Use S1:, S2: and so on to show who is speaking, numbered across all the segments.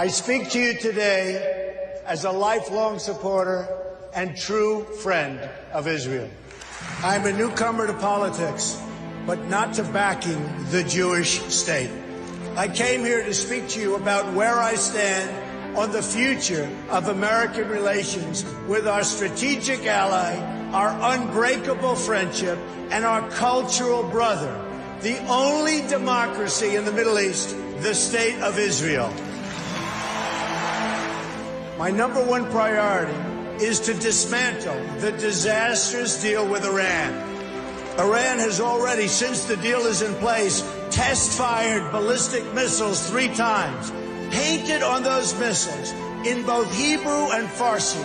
S1: I speak to you today as a lifelong supporter and true friend of Israel. I'm a newcomer to politics, but not to backing the Jewish state. I came here to speak to you about where I stand on the future of American relations with our strategic ally, our unbreakable friendship, and our cultural brother, the only democracy in the Middle East, the State of Israel. My number one priority is to dismantle the disastrous deal with Iran. Iran has already, since the deal is in place, test-fired ballistic missiles 3 times. Painted on those missiles, in both Hebrew and Farsi,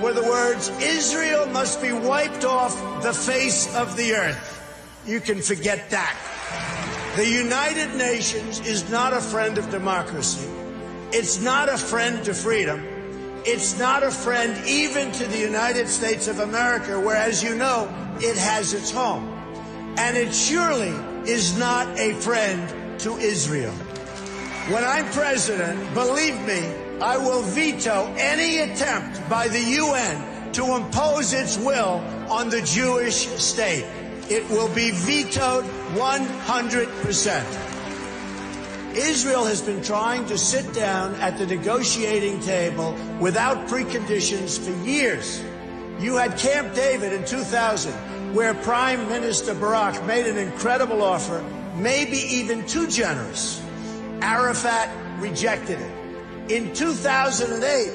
S1: were the words, "Israel must be wiped off the face of the earth." You can forget that. The United Nations is not a friend of democracy. It's not a friend to freedom. It's not a friend even to the United States of America, where, as you know, it has its home. And it surely is not a friend to Israel. When I'm president, believe me, I will veto any attempt by the UN to impose its will on the Jewish state. It will be vetoed 100%. Israel has been trying to sit down at the negotiating table without preconditions for years. You had Camp David in 2000, where Prime Minister Barak made an incredible offer, maybe even too generous. Arafat rejected it. In 2008,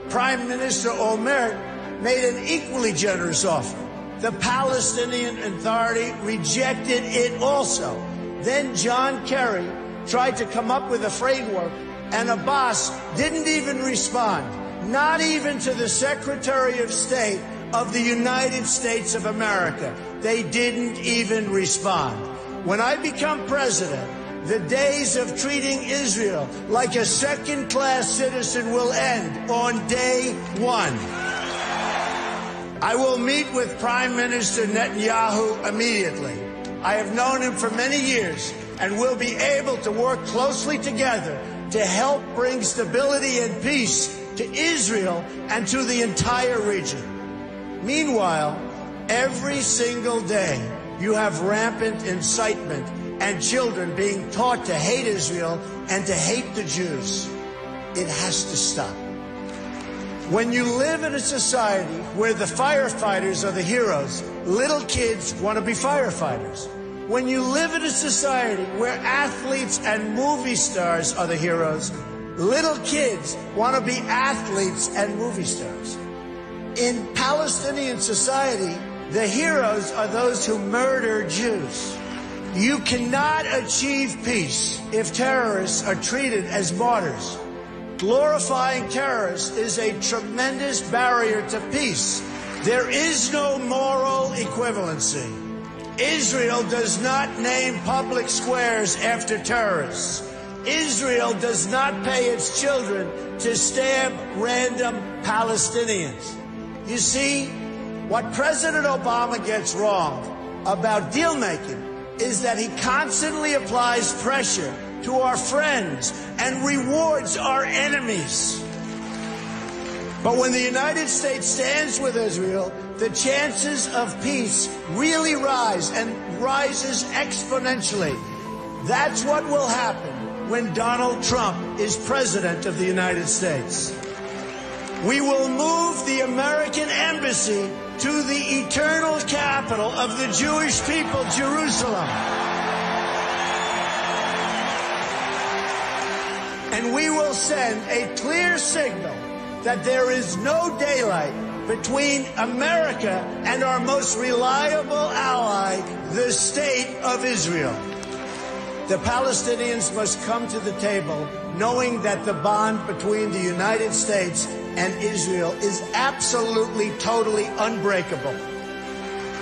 S1: Prime Minister Omer made an equally generous offer. The Palestinian Authority rejected it also. Then John Kerry tried to come up with a framework, and Abbas didn't even respond, not even to the Secretary of State of the United States of America. They didn't even respond. When I become president, the days of treating Israel like a second-class citizen will end on day one. I will meet with Prime Minister Netanyahu immediately. I have known him for many years and will be able to work closely together to help bring stability and peace to Israel and to the entire region. Meanwhile, every single day, you have rampant incitement and children being taught to hate Israel and to hate the Jews. It has to stop. When you live in a society where the firefighters are the heroes, little kids want to be firefighters. When you live in a society where athletes and movie stars are the heroes, little kids want to be athletes and movie stars. In Palestinian society, the heroes are those who murder Jews. You cannot achieve peace if terrorists are treated as martyrs. Glorifying terrorists is a tremendous barrier to peace. There is no moral equivalency. Israel does not name public squares after terrorists. Israel does not pay its children to stab random Palestinians. You see, what President Obama gets wrong about deal-making is that he constantly applies pressure to our friends and rewards our enemies. But when the United States stands with Israel, the chances of peace really rise, and rises exponentially. That's what will happen when Donald Trump is president of the United States. We will move the American embassy to the eternal capital of the Jewish people, Jerusalem. And we will send a clear signal that there is no daylight between America and our most reliable ally, the State of Israel. The Palestinians must come to the table knowing that the bond between the United States and Israel is absolutely, totally unbreakable.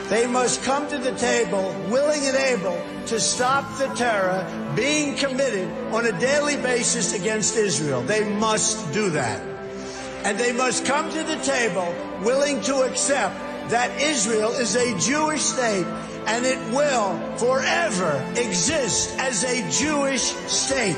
S1: They must come to the table willing and able to stop the terror being committed on a daily basis against Israel. They must do that. And they must come to the table willing to accept that Israel is a Jewish state and it will forever exist as a Jewish state.